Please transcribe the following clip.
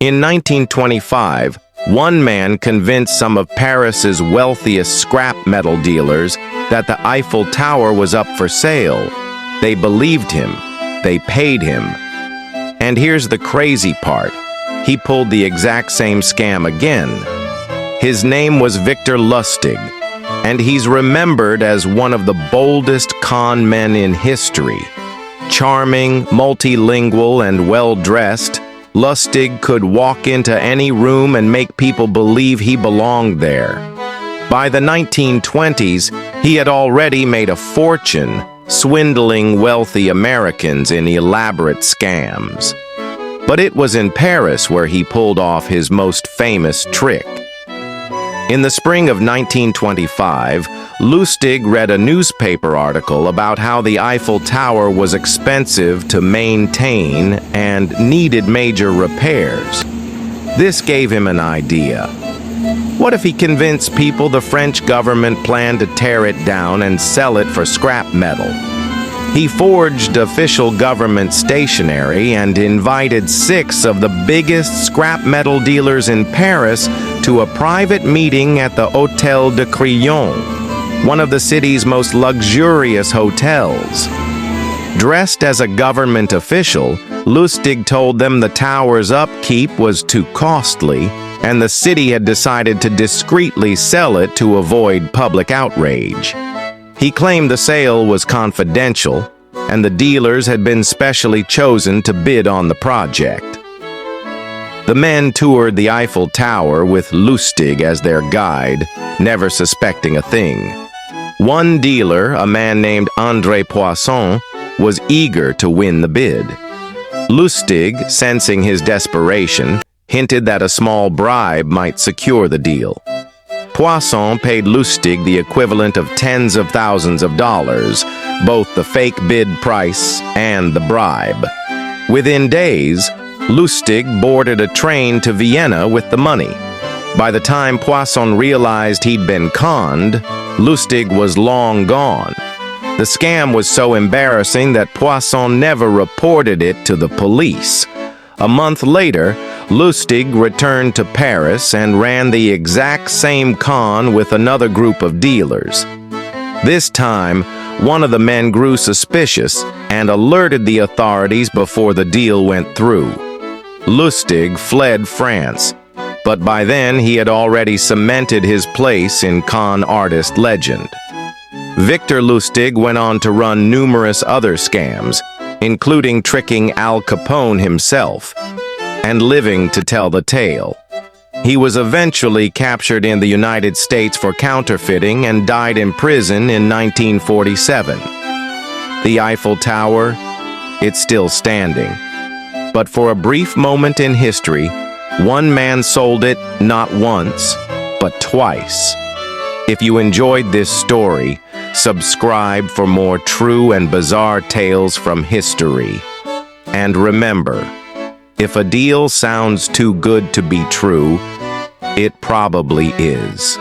In 1925, one man convinced some of Paris's wealthiest scrap metal dealers that the Eiffel Tower was up for sale. They believed him. They paid him. And here's the crazy part. He pulled the exact same scam again. His name was Victor Lustig, and he's remembered as one of the boldest con men in history. Charming, multilingual, and well-dressed, Lustig could walk into any room and make people believe he belonged there. By the 1920s, he had already made a fortune swindling wealthy Americans in elaborate scams. But it was in Paris where he pulled off his most famous trick. In the spring of 1925, Lustig read a newspaper article about how the Eiffel Tower was expensive to maintain and needed major repairs. This gave him an idea. What if he convinced people the French government planned to tear it down and sell it for scrap metal? He forged official government stationery and invited 6 of the biggest scrap metal dealers in Paris to a private meeting at the Hôtel de Crillon, one of the city's most luxurious hotels. Dressed as a government official, Lustig told them the tower's upkeep was too costly, and the city had decided to discreetly sell it to avoid public outrage. He claimed the sale was confidential, and the dealers had been specially chosen to bid on the project. The men toured the Eiffel Tower with Lustig as their guide, never suspecting a thing. One dealer, a man named André Poisson, was eager to win the bid. Lustig, sensing his desperation, hinted that a small bribe might secure the deal. Poisson paid Lustig the equivalent of tens of thousands of dollars, both the fake bid price and the bribe. Within days, Lustig boarded a train to Vienna with the money. By the time Poisson realized he'd been conned, Lustig was long gone. The scam was so embarrassing that Poisson never reported it to the police. A month later, Lustig returned to Paris and ran the exact same con with another group of dealers. This time, one of the men grew suspicious and alerted the authorities before the deal went through. Lustig fled France, but by then he had already cemented his place in con artist legend. Victor Lustig went on to run numerous other scams, including tricking Al Capone himself, and living to tell the tale. He was eventually captured in the United States for counterfeiting and died in prison in 1947. The Eiffel Tower, it's still standing. But for a brief moment in history, one man sold it not once, but twice. If you enjoyed this story, subscribe for more true and bizarre tales from history. And remember, if a deal sounds too good to be true, it probably is.